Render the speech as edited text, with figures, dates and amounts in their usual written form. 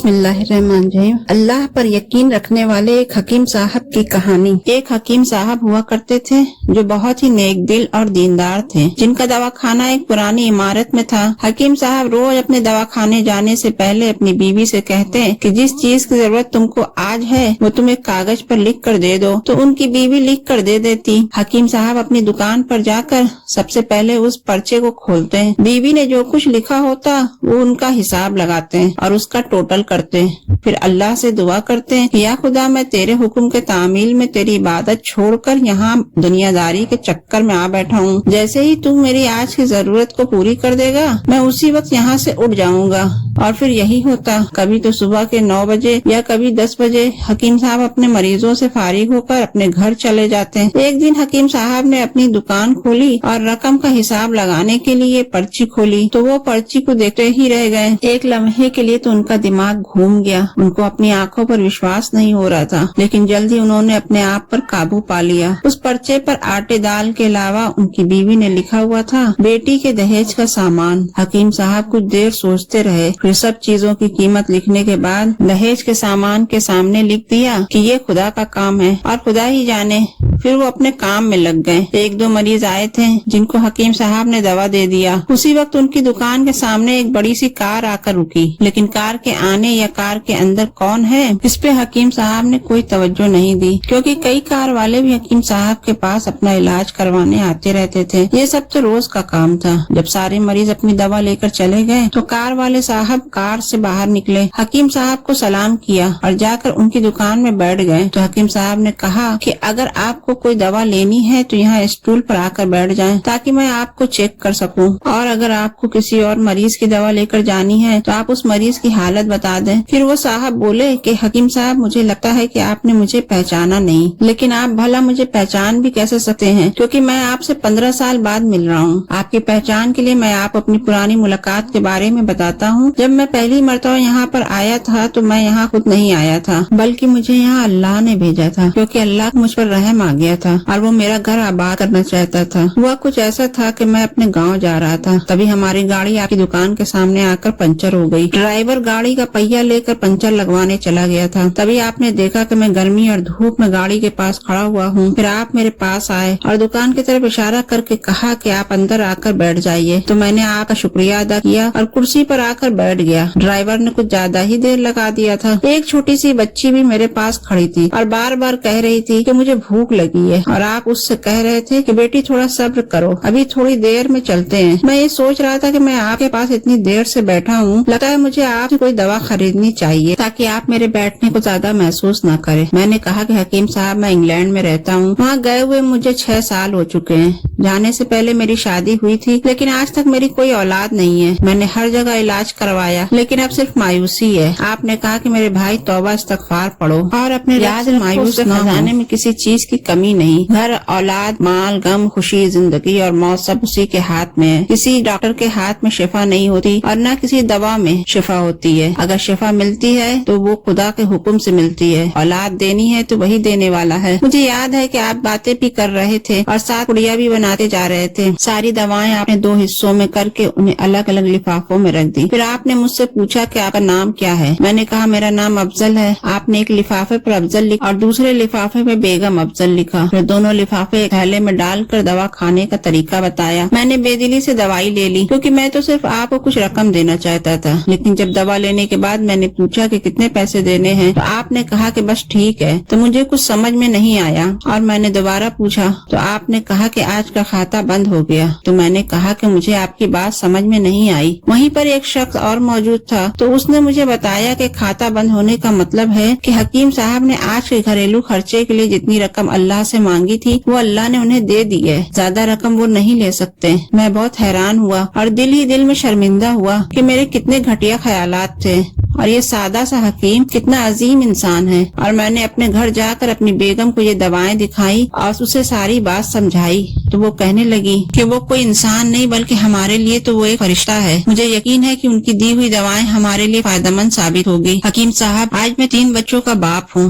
بسم اللہ الرحمن الرحیم۔ اللہ پر یقین رکھنے والے ایک حکیم صاحب کی کہانی۔ ایک حکیم صاحب ہوا کرتے تھے جو بہت ہی نیک دل اور دیندار تھے، جن کا دواخانہ ایک پرانی عمارت میں تھا۔ حکیم صاحب روز اپنے دواخانے جانے سے پہلے اپنی بیوی سے کہتے کہ جس چیز کی ضرورت تم کو آج ہے وہ تم ایک کاغذ پر لکھ کر دے دو، تو ان کی بیوی لکھ کر دے دیتی۔ حکیم صاحب اپنی دکان پر جا کر سب سے پہلے اس پرچے کو کھولتے ہیں، بیوی نے جو کچھ لکھا ہوتا وہ ان کا حساب لگاتے ہیں اور اس کا ٹوٹل کرتے ہیں، پھر اللہ سے دعا کرتے ہیں کہ یا خدا میں تیرے حکم کے تعمیل میں تیری عبادت چھوڑ کر یہاں دنیا داری کے چکر میں آ بیٹھا ہوں، جیسے ہی تو میری آج کی ضرورت کو پوری کر دے گا میں اسی وقت یہاں سے اٹھ جاؤں گا۔ اور پھر یہی ہوتا، کبھی تو صبح کے 9 بجے یا کبھی 10 بجے حکیم صاحب اپنے مریضوں سے فارغ ہو کر اپنے گھر چلے جاتے ہیں۔ ایک دن حکیم صاحب نے اپنی دکان کھولی اور رقم کا حساب لگانے کے لیے پرچی کھولی تو وہ پرچی کو دیکھتے ہی رہ گئے۔ ایک لمحے کے لیے تو ان کا دماغ گھوم گیا، ان کو اپنی آنکھوں پر وشواس نہیں ہو رہا تھا، لیکن جلدی انہوں نے اپنے آپ پر قابو پا لیا۔ اس پرچے پر آٹے دال کے علاوہ ان کی بیوی نے لکھا ہوا تھا بیٹی کے دہیج کا سامان۔ حکیم صاحب کچھ دیر سوچتے رہے، پھر سب چیزوں کی قیمت لکھنے کے بعد دہیج کے سامان کے سامنے لکھ دیا کہ یہ خدا کا کام ہے اور خدا ہی جانے۔ پھر وہ اپنے کام میں لگ گئے۔ ایک دو مریض آئے تھے جن کو حکیم صاحب نے دوا دے دیا۔ اسی وقت ان کی دکان کے سامنے ایک بڑی سی کار آ کر رکی، لیکن کار کے آنے یا کار کے اندر کون ہے اس پہ حکیم صاحب نے کوئی توجہ نہیں دی، کیونکہ کئی کار والے بھی حکیم صاحب کے پاس اپنا علاج کروانے آتے رہتے تھے۔ یہ سب تو روز کا کام تھا۔ جب سارے مریض اپنی دوا لے کر چلے گئے تو کار والے صاحب کار سے باہر نکلے، حکیم صاحب کو سلام کیا اور جا کر ان کی دکان میں بیٹھ گئے۔ تو حکیم صاحب نے کہا کہ اگر آپ کو کوئی دوا لینی ہے تو یہاں اسٹول پر آ کر بیٹھ جائیں تاکہ میں آپ کو چیک کر سکوں، اور اگر آپ کو کسی اور مریض کی دوا لے کر جانی ہے تو آپ اس مریض کی حالت بتا دیں۔ پھر وہ صاحب بولے کہ حکیم صاحب مجھے لگتا ہے کہ آپ نے مجھے پہچانا نہیں، لیکن آپ بھلا مجھے پہچان بھی کیسے سکتے ہیں کیونکہ میں آپ سے 15 سال بعد مل رہا ہوں۔ آپ کی پہچان کے لیے میں آپ اپنی پرانی ملاقات کے بارے میں بتاتا ہوں۔ جب میں پہلی مرتبہ یہاں پر آیا تھا تو میں یہاں خود نہیں آیا تھا، بلکہ مجھے یہاں اللہ نے بھیجا تھا، کیونکہ اللہ کو مجھ پر رحم آ گیا تھا اور وہ میرا گھر آباد کرنا چاہتا تھا۔ ہوا کچھ ایسا تھا کہ میں اپنے گاؤں جا رہا تھا، تبھی ہماری گاڑی آپ کی دکان کے سامنے آ کر پنچر ہو گئی۔ ڈرائیور گاڑی کا پہیا لے کر پنچر لگوانے چلا گیا تھا، تبھی آپ نے دیکھا کہ میں گرمی اور دھوپ میں گاڑی کے پاس کھڑا ہوا ہوں۔ پھر آپ میرے پاس آئے اور دکان کی طرف اشارہ کر کے کہا کہ آپ اندر آ کر بیٹھ جائیے، تو میں نے آپ کا شکریہ ادا کیا اور کرسی پر آ کر بیٹھ گیا۔ ڈرائیور نے کچھ زیادہ ہی دیر لگا دیا تھا۔ ایک چھوٹی سی بچی بھی میرے پاس کھڑی تھی اور بار بار کہہ رہی تھی کہ مجھے بھوک لگی ہے، اور آپ اس سے کہہ رہے تھے کہ بیٹی تھوڑا صبر کرو، ابھی تھوڑی دیر میں چلتے ہیں۔ میں یہ سوچ رہا تھا کہ میں آپ کے پاس اتنی دیر سے بیٹھا ہوں، لگتا ہے مجھے آپ سے کوئی دوا خریدنی چاہیے تاکہ آپ میرے بیٹھنے کو زیادہ محسوس نہ کریں۔ میں نے کہا کہ حکیم صاحب میں انگلینڈ میں رہتا ہوں، وہاں گئے ہوئے مجھے 6 سال ہو چکے ہیں۔ جانے سے پہلے میری شادی ہوئی تھی، لیکن آج تک میری کوئی اولاد نہیں ہے۔ میں نے ہر جگہ علاج کروایا، لیکن اب صرف مایوسی ہے۔ آپ نے کہا کہ میرے بھائی توبہ استغفار پڑھو اور اپنے رب سے مایوس نہ ہو۔ خزانے میں کسی چیز کی کمی نہیں، گھر، اولاد، مال، غم، خوشی، زندگی اور موت سب اسی کے ہاتھ میں ہے۔ کسی ڈاکٹر کے ہاتھ میں شفا نہیں ہوتی اور نہ کسی دوا میں شفا ہوتی ہے۔ اگر شفا ملتی ہے تو وہ خدا کے حکم سے ملتی ہے، اولاد دینی ہے تو وہی دینے والا ہے۔ مجھے یاد ہے کہ آپ باتیں بھی کر رہے تھے اور ساتھ پڑیا بھی بناتے جا رہے تھے۔ ساری دوائیں آپ نے 2 حصوں میں کر کے انہیں الگ الگ لفافوں میں رکھ دی۔ پھر آپ نے مجھ سے پوچھا کہ آپ کا نام کیا ہے۔ میں نے کہا میرا نام افضل ہے۔ آپ نے ایک لفافے پر افضل لکھا اور دوسرے لفافے میں بیگم افضل لکھا۔ پھر دونوں لفافے ایک تھیلے میں ڈال کر دوا کھانے کا طریقہ بتایا۔ میں نے بے دلی سے دوائی لے لی کیونکہ میں تو صرف آپ کو کچھ رقم دینا چاہتا تھا، لیکن جب دوا لینے کے بعد میں نے پوچھا کہ کتنے پیسے دینے ہیں تو آپ نے کہا کہ بس ٹھیک ہے، تو مجھے کچھ سمجھ میں نہیں آیا اور میں نے دوبارہ پوچھا تو آپ نے کہا کہ آج کا کھاتا بند ہو گیا۔ تو میں نے کہا کہ مجھے آپ کی بات سمجھ میں نہیں آئی۔ وہیں پر ایک شخص اور موجود تھا تو اس نے مجھے بتایا کہ کھاتا بند ہونے کا مطلب ہے کہ حکیم صاحب نے آج کے گھریلو خرچے کے لیے جتنی رقم اللہ سے مانگی تھی وہ اللہ نے انہیں دے دی ہے، زیادہ رقم وہ نہیں لے سکتے۔ میں بہت حیران ہوا اور دل ہی دل میں شرمندہ ہوا کہ میرے کتنے گھٹیا خیالات تھے اور یہ سادہ سا حکیم کتنا عظیم انسان ہے۔ اور میں نے اپنے گھر جا کر اپنی بیگم کو یہ دوائیں دکھائی اور اسے ساری بات سمجھائی تو وہ کہنے لگی کہ وہ کوئی انسان نہیں بلکہ ہمارے لیے تو وہ ایک فرشتہ ہے۔ مجھے یقین ہے کہ ان کی دی ہوئی دوائیں ہمارے لیے فائدہ مند ثابت ہوگی۔ حکیم صاحب، آج میں 3 بچوں کا باپ ہوں۔